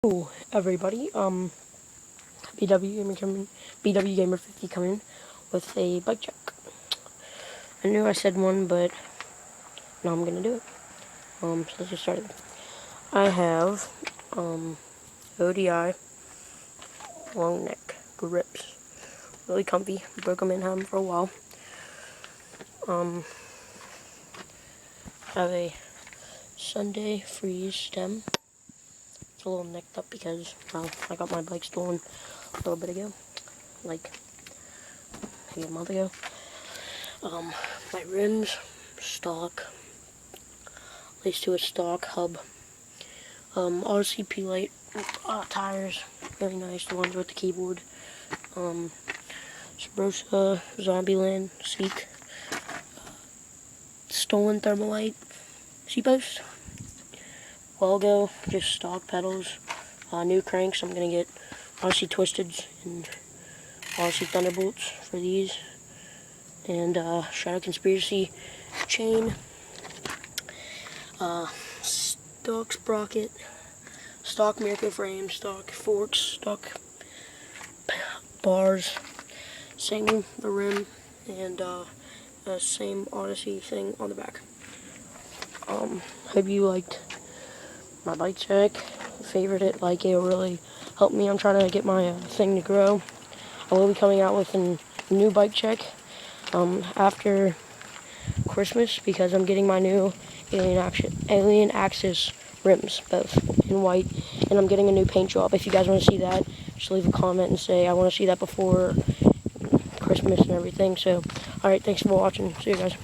Hello, everybody. BW Gamer 50 coming with a bike check. I knew I said one, but now I'm gonna do it. So let's get started. I have ODI long neck grips, really comfy. Broke them in, had them for a while. Have a Sunday freeze stem. It's a little necked up because, well, I got my bike stolen a little bit ago, like maybe a month ago. My rims, stock, laced to a stock hub. RCP light tires, really nice, the ones with the keyboard. Sabrosa Zombieland seat, stolen Thermalite seat post. Logo, just stock pedals, new cranks. I'm gonna get RC Twisteds and RC Thunderbolts for these, and Shadow Conspiracy chain, stock sprocket, stock Miraco frame, stock forks, stock bars, same the rim, and same Odyssey thing on the back. Hope you liked my bike check, favorite it, like it really helped me. I'm trying to get my thing to grow. I will be coming out with a new bike check after Christmas because I'm getting my new Alien Axis rims, both in white, and I'm getting a new paint job. If you guys want to see that, just leave a comment and say I want to see that before Christmas and everything. So, alright, thanks for watching. See you guys.